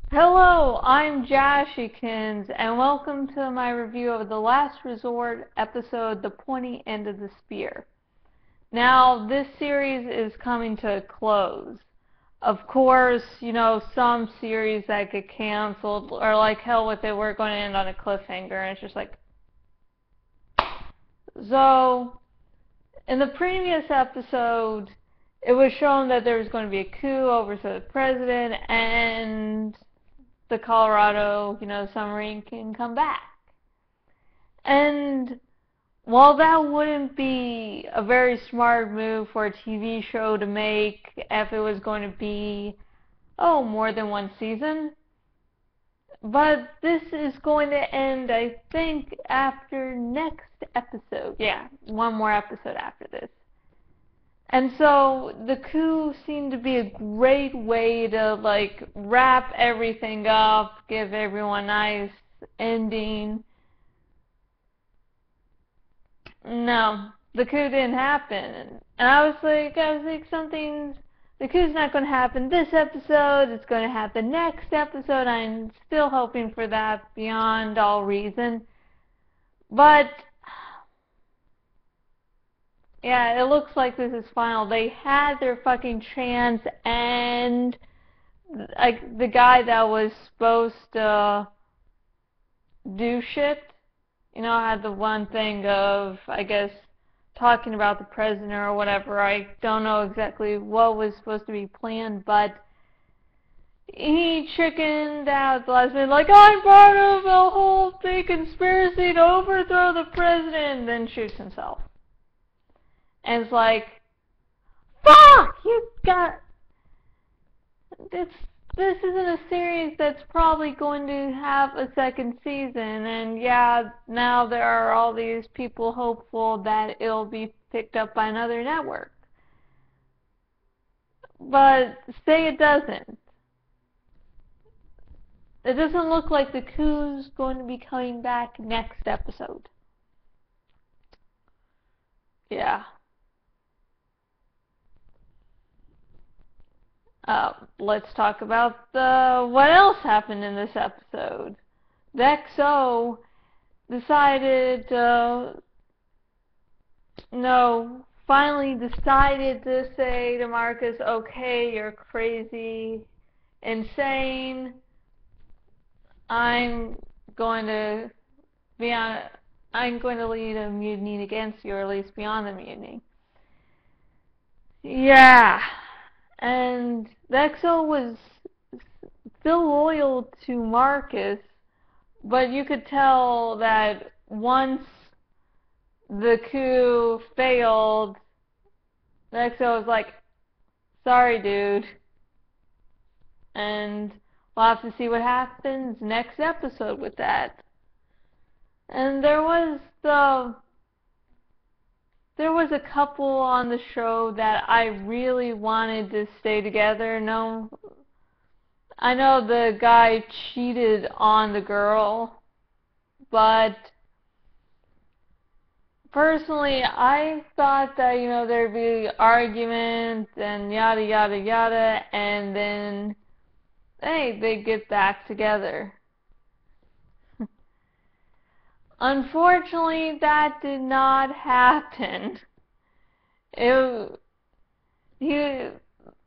Hello, I'm Jashykins, and welcome to my review of The Last Resort episode, The Pointy End of the Spear. Now, this series is coming to a close. Of course, some series that get canceled are like, hell with it, we're going to end on a cliffhanger, and it's just like... So, in the previous episode, it was shown that there was going to be a coup over the president, and the Colorado, submarine can come back. And while that wouldn't be a very smart move for a TV show to make if it was going to be, more than one season, but this is going to end, I think, after next episode. Yeah, one more episode after this. And so the coup seemed to be a great way to wrap everything up, give everyone a nice ending. No, the coup didn't happen. And I was like the coup's not going to happen this episode, it's going to happen next episode. I'm still hoping for that beyond all reason. But yeah, it looks like this is final. They had their fucking chance, and the guy that was supposed to do shit, had the one thing of, I guess, talking about the president or whatever. I don't know exactly what was supposed to be planned, but he chickened out at the last minute, like, I'm part of a whole big conspiracy to overthrow the president, and then shoots himself. And it's like, fuck! This isn't a series that's probably going to have a second season, and yeah, now there are all these people hopeful that it'll be picked up by another network. But say it doesn't. It doesn't look like the coup's going to be coming back next episode. Yeah. Let's talk about what else happened in this episode. The XO decided finally decided to say to Marcus, okay, you're crazy, insane, I'm going to lead a mutiny against you, or at least beyond the mutiny. Yeah. And the XO was still loyal to Marcus, but you could tell that once the coup failed, the XO was like, sorry dude. And we'll have to see what happens next episode with that. And there was a couple on the show that I really wanted to stay together. No, I know the guy cheated on the girl, but personally, I thought that, there'd be argument and yada yada yada, and then, hey, they'd get back together. Unfortunately, that did not happen. The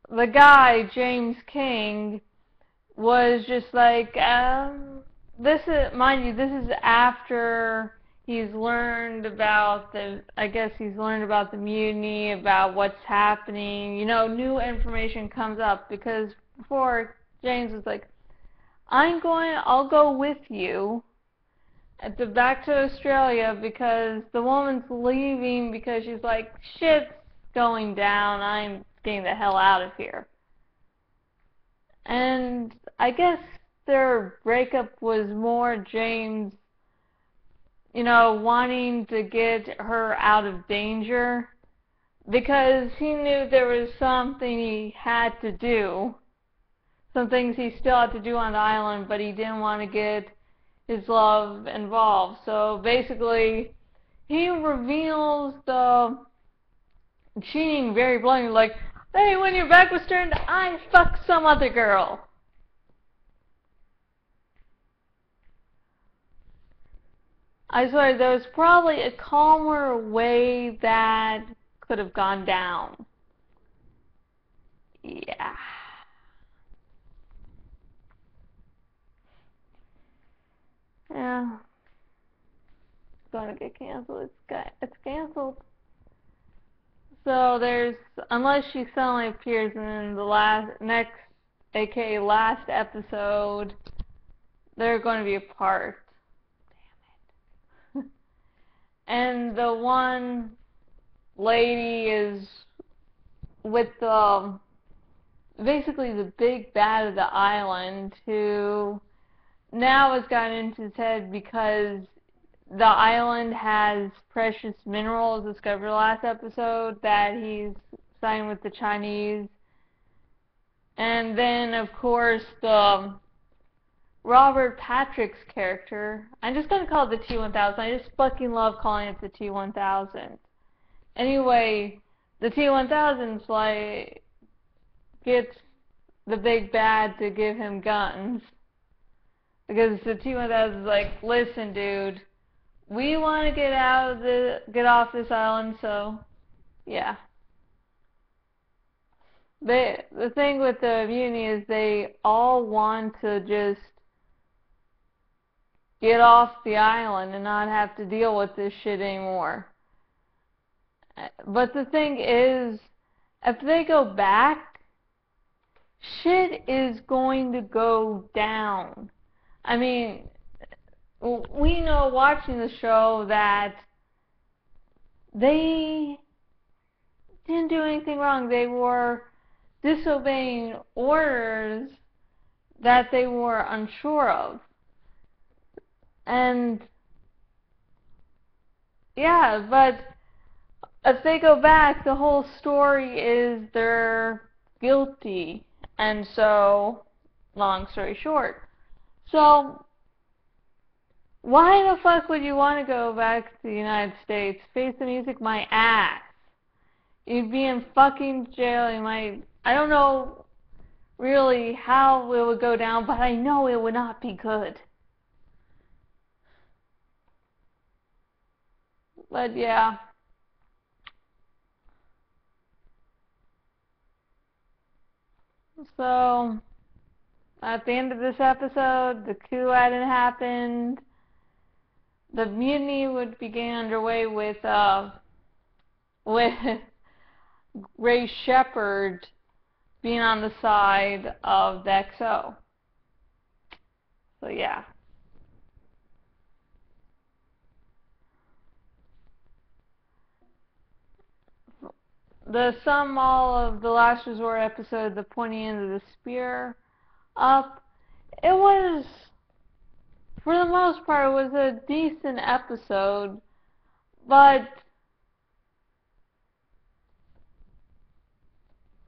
guy, James King, was just like, this is after he's learned about the mutiny, about what's happening. New information comes up, because before, James was like, I'll go with you back to Australia, because the woman's leaving because she's like, shit's going down, I'm getting the hell out of here. And I guess their breakup was more James, wanting to get her out of danger, because he knew there was something he had to do, some things he still had to do on the island, but he didn't want to get his love involved. So basically, he reveals the cheating very bluntly, like, hey, when your back was turned, I fucked some other girl. I swear, there was probably a calmer way that could have gone down. Yeah. Yeah. It's gonna get canceled. It's canceled. So there's, unless she suddenly appears in the next, aka last episode, they're going to be apart. Damn it. And the one lady is with basically the big bad of the island, who now has gotten into his head because the island has precious minerals discovered last episode that he's signed with the Chinese. And then, of course, the Robert Patrick's character, I'm just going to call it the T-1000. I just fucking love calling it the T-1000. Anyway, the T-1000's like, gets the big bad to give him guns. Because the T-1000's like, listen, dude, we want to get off this island, so, yeah. The thing with the mutiny is they all want to just get off the island and not have to deal with this shit anymore. But the thing is, if they go back, shit is going to go down. I mean, we know watching the show that they didn't do anything wrong. They were disobeying orders that they were unsure of. And yeah, but if they go back, the whole story is they're guilty. And so, long story short. So, why the fuck would you want to go back to the United States? Face the music, my ass. You'd be in fucking jail. I don't know really how it would go down, but I know it would not be good. But yeah. So, at the end of this episode, the coup hadn't happened. The mutiny would begin underway with Ray Shepard being on the side of the XO. So yeah. The sum all of the Last Resort episode, the pointy end of the spear up, it was, for the most part, it was a decent episode, but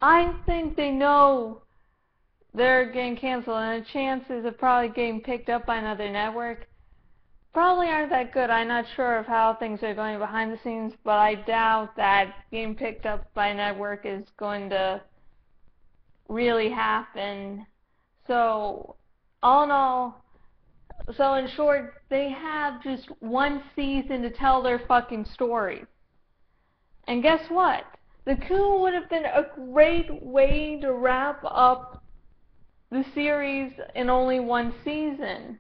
I think they know they're getting canceled, and the chances of probably getting picked up by another network probably aren't that good. I'm not sure of how things are going behind the scenes, but I doubt that being picked up by a network is going to really happen. So, all in all, so in short, they have just one season to tell their fucking story. And guess what? The coup would have been a great way to wrap up the series in only one season.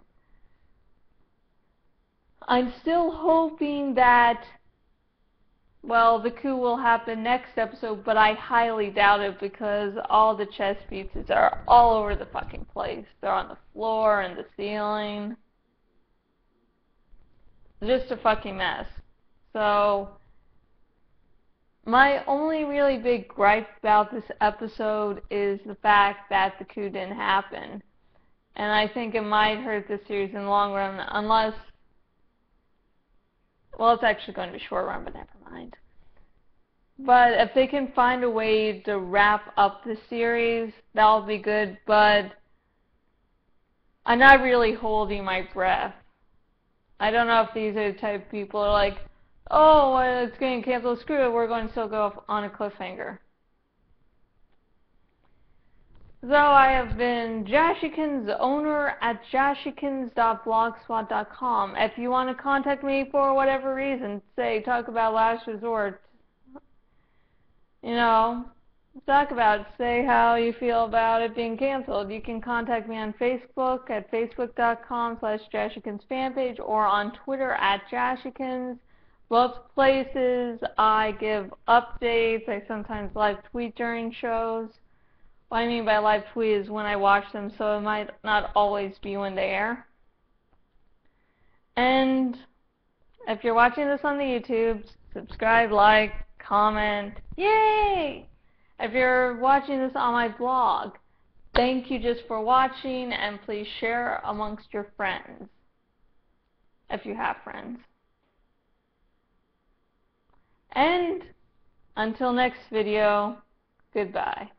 I'm still hoping that, well, the coup will happen next episode, but I highly doubt it because all the chess pieces are all over the fucking place. They're on the floor and the ceiling. Just a fucking mess. So, my only really big gripe about this episode is the fact that the coup didn't happen. And I think it might hurt the series in the long run unless, well, it's actually going to be short run, but never mind. But if they can find a way to wrap up the series, that'll be good, but I'm not really holding my breath. I don't know if these are the type of people who are like, oh, it's getting canceled, screw it, we're going to still go on a cliffhanger. So I have been Jashykins, owner at jashykins.blogspot.com. If you want to contact me for whatever reason, say talk about Last Resort, talk about it, say how you feel about it being canceled. You can contact me on Facebook at facebook.com/Jashykins fanpage or on Twitter at Jashykins. Both places I give updates. I sometimes live tweet during shows. What I mean by live tweet is when I watch them, so it might not always be when they air. And if you're watching this on the YouTube, subscribe, like, comment. Yay! If you're watching this on my blog, thank you just for watching, and please share amongst your friends, if you have friends. And until next video, goodbye.